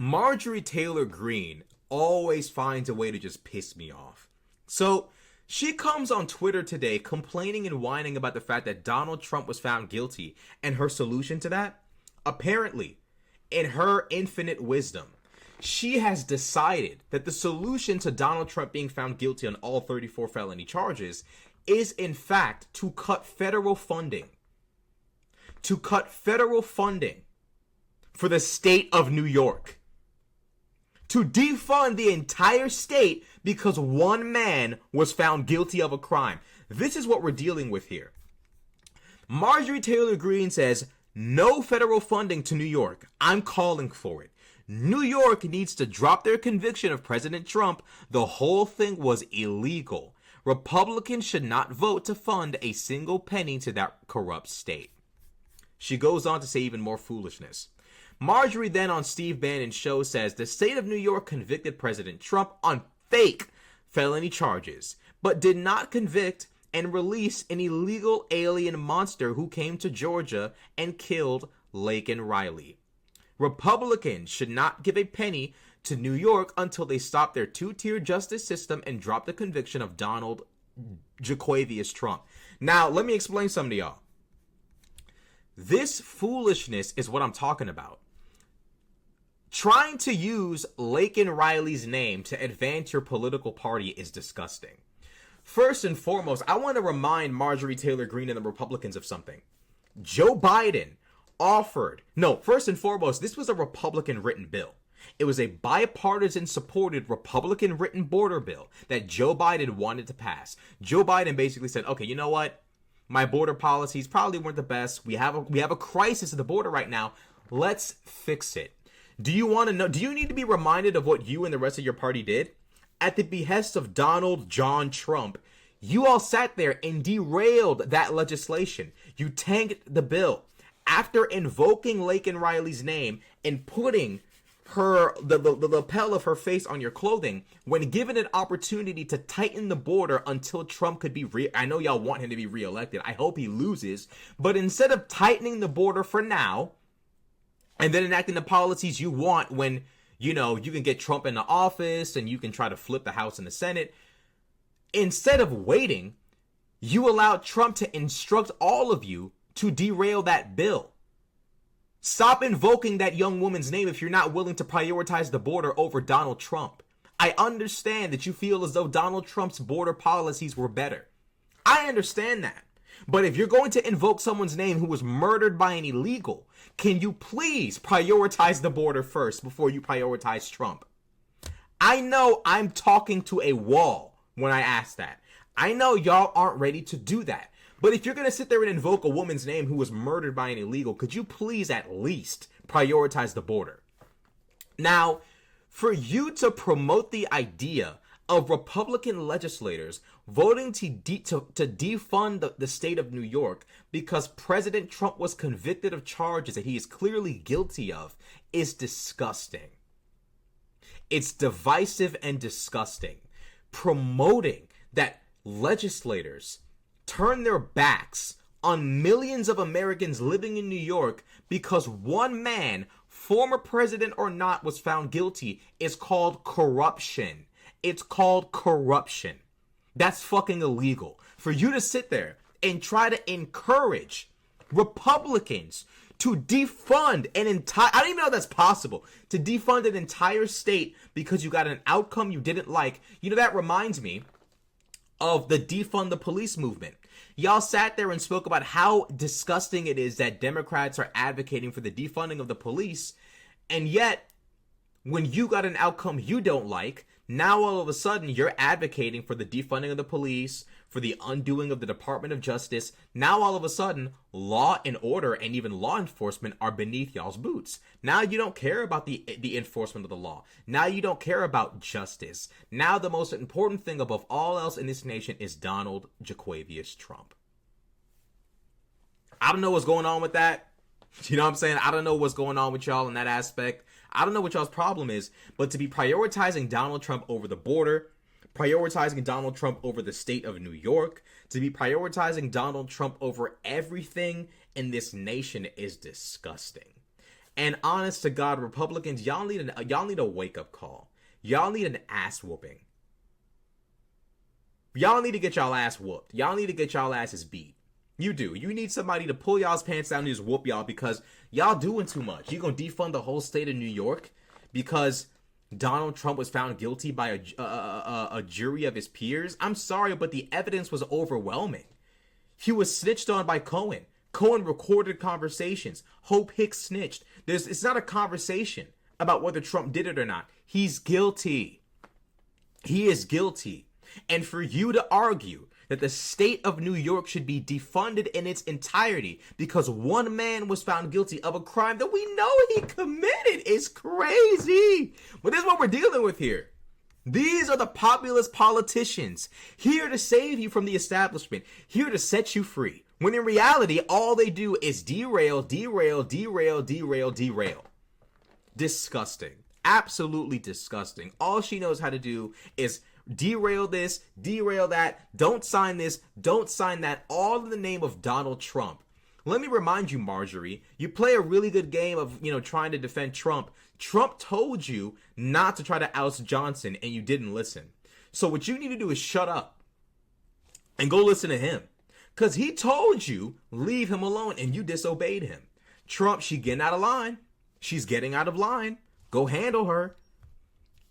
Marjorie Taylor Greene always finds a way to just piss me off. So she comes on Twitter today complaining and whining about the fact that Donald Trump was found guilty, and her solution to that, apparently, in her infinite wisdom, she has decided that the solution to Donald Trump being found guilty on all 34 felony charges is, in fact, to cut federal funding. To cut federal funding for the state of New York. To defund the entire state because one man was found guilty of a crime. This is what we're dealing with here. Marjorie Taylor Greene says, no federal funding to New York. I'm calling for it. New York needs to drop their conviction of President Trump. The whole thing was illegal. Republicans should not vote to fund a single penny to that corrupt state. She goes on to say even more foolishness. Marjorie then on Steve Bannon's show says the state of New York convicted President Trump on fake felony charges, but did not convict and release an illegal alien monster who came to Georgia and killed Laken Riley. Republicans should not give a penny to New York until they stop their two-tier justice system and drop the conviction of Donald Jaquavius Trump. Now, let me explain something to y'all. This foolishness is what I'm talking about. Trying to use Laken Riley's name to advance your political party is disgusting. First and foremost, I want to remind Marjorie Taylor Greene and the Republicans of something. Joe Biden first and foremost, this was a Republican written bill. It was a bipartisan supported Republican written border bill that Joe Biden wanted to pass. Joe Biden basically said, okay, you know what? My border policies probably weren't the best. We have a crisis at the border right now. Let's fix it. Do you want to know? Do you need to be reminded of what you and the rest of your party did? At the behest of Donald John Trump, you all sat there and derailed that legislation. You tanked the bill. After invoking Laken Riley's name and putting the lapel of her face on your clothing, when given an opportunity to tighten the border until Trump could be I know y'all want him to be reelected. I hope he loses. But instead of tightening the border for now, and then enacting the policies you want when, you can get Trump in the office and you can try to flip the House and the Senate, instead of waiting, you allowed Trump to instruct all of you to derail that bill. Stop invoking that young woman's name if you're not willing to prioritize the border over Donald Trump. I understand that you feel as though Donald Trump's border policies were better. I understand that. But if you're going to invoke someone's name who was murdered by an illegal, can you please prioritize the border first before you prioritize Trump? I know I'm talking to a wall when I ask that. I know y'all aren't ready to do that. But if you're going to sit there and invoke a woman's name who was murdered by an illegal, could you please at least prioritize the border? Now, for you to promote the idea of Republican legislators voting to defund the state of New York because President Trump was convicted of charges that he is clearly guilty of is disgusting. It's divisive and disgusting. Promoting that legislators turn their backs on millions of Americans living in New York because one man, former president or not, was found guilty is called corruption. It's called corruption. That's fucking illegal. For you to sit there and try to encourage Republicans to defund an entire, I don't even know if that's possible, to defund an entire state because you got an outcome you didn't like. That reminds me of the defund the police movement. Y'all sat there and spoke about how disgusting it is that Democrats are advocating for the defunding of the police, and yet when you got an outcome you don't like, now all of a sudden you're advocating for the defunding of the police, for the undoing of the Department of Justice. Now all of a sudden law and order and even law enforcement are beneath y'all's boots. Now you don't care about the enforcement of the law. Now you don't care about justice. Now the most important thing above all else in this nation is Donald Jaquavius Trump. I don't know what's going on with that. You know what I'm saying? I don't know what's going on with y'all in that aspect. I don't know what y'all's problem is, but to be prioritizing Donald Trump over the border, prioritizing Donald Trump over the state of New York, to be prioritizing Donald Trump over everything in this nation is disgusting. And honest to God, Republicans, y'all need a wake up call. Y'all need an ass whooping. Y'all need to get y'all ass whooped. Y'all need to get y'all asses beat. You do. You need somebody to pull y'all's pants down and just whoop y'all because y'all doing too much. You gonna defund the whole state of New York because Donald Trump was found guilty by a jury of his peers? I'm sorry, but the evidence was overwhelming. He was snitched on by Cohen. Cohen recorded conversations. Hope Hicks snitched. It's not a conversation about whether Trump did it or not. He's guilty. He is guilty. And for you to argue that the state of New York should be defunded in its entirety because one man was found guilty of a crime that we know he committed is crazy. But this is what we're dealing with here. These are the populist politicians here to save you from the establishment, here to set you free. When in reality, all they do is derail, derail, derail, derail, derail. Disgusting. Absolutely disgusting. All she knows how to do is derail this, derail that, don't sign this, don't sign that, all in the name of Donald Trump. Let me remind you, Marjorie, you play a really good game of, trying to defend Trump. Trump told you not to try to oust Johnson, and you didn't listen. So what you need to do is shut up and go listen to him. Because he told you, leave him alone, and you disobeyed him. Trump, she getting out of line. She's getting out of line. Go handle her.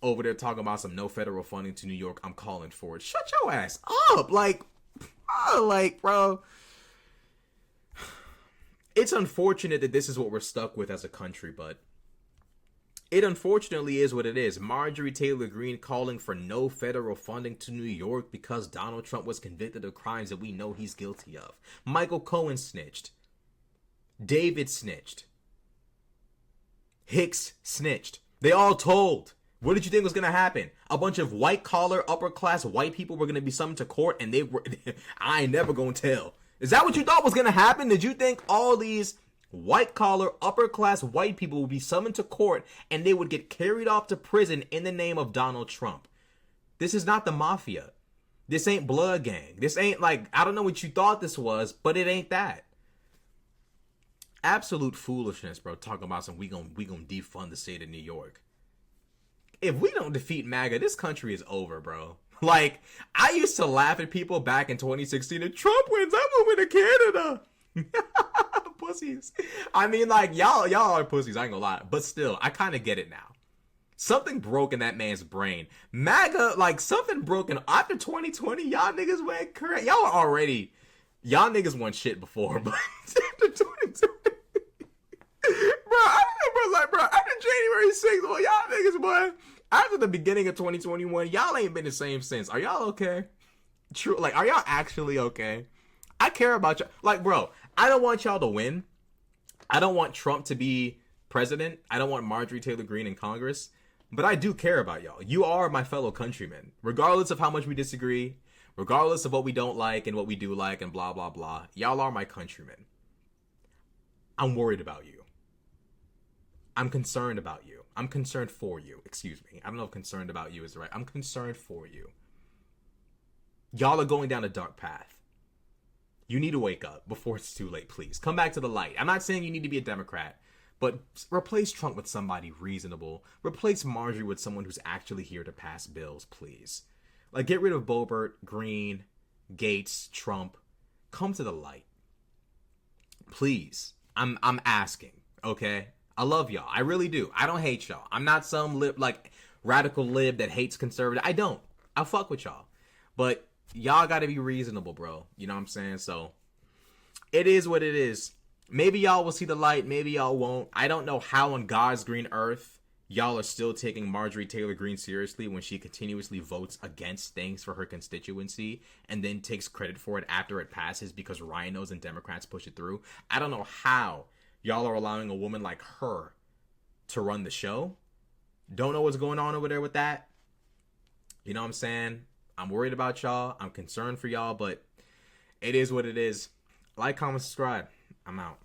Over there talking about some no federal funding to New York. I'm calling for it. Shut your ass up. Bro. It's unfortunate that this is what we're stuck with as a country, but it unfortunately is what it is. Marjorie Taylor Greene calling for no federal funding to New York because Donald Trump was convicted of crimes that we know he's guilty of. Michael Cohen snitched. David snitched. Hicks snitched. They all told. What did you think was going to happen? A bunch of white-collar, upper-class white people were going to be summoned to court and they were... I ain't never going to tell. Is that what you thought was going to happen? Did you think all these white-collar, upper-class white people would be summoned to court and they would get carried off to prison in the name of Donald Trump? This is not the mafia. This ain't Blood Gang. This ain't I don't know what you thought this was, but it ain't that. Absolute foolishness, bro. Talking about some we gonna defund the state of New York. If we don't defeat MAGA, this country is over, bro. I used to laugh at people back in 2016 and Trump wins, I'm moving to Canada. Pussies. I mean, y'all are pussies, I ain't gonna lie. But still, I kind of get it now. Something broke in that man's brain. MAGA, something broken after 2020, y'all niggas went correct. Y'all niggas won shit before, but after 2020, bro, after January 6th, well, y'all niggas, boy, after the beginning of 2021, y'all ain't been the same since. Are y'all okay? True, are y'all actually okay? I care about y'all. Bro, I don't want y'all to win. I don't want Trump to be president. I don't want Marjorie Taylor Greene in Congress. But I do care about y'all. You are my fellow countrymen. Regardless of how much we disagree, regardless of what we don't like and what we do like and blah, blah, blah, y'all are my countrymen. I'm worried about you. I'm concerned about you. I'm concerned for you. Excuse me. I don't know if concerned about you is right. I'm concerned for you. Y'all are going down a dark path. You need to wake up before it's too late, please. Come back to the light. I'm not saying you need to be a Democrat, but replace Trump with somebody reasonable. Replace Marjorie with someone who's actually here to pass bills, please. Get rid of Boebert, Greene, Gates, Trump. Come to the light. Please. I'm asking, okay? I love y'all. I really do. I don't hate y'all. I'm not some radical lib that hates conservative. I don't. I fuck with y'all. But y'all gotta be reasonable, bro. You know what I'm saying? So, it is what it is. Maybe y'all will see the light. Maybe y'all won't. I don't know how on God's green earth y'all are still taking Marjorie Taylor Greene seriously when she continuously votes against things for her constituency and then takes credit for it after it passes because rhinos and Democrats push it through. I don't know how y'all are allowing a woman like her to run the show. Don't know what's going on over there with that. You know what I'm saying? I'm worried about y'all. I'm concerned for y'all, but it is what it is. Like, comment, subscribe. I'm out.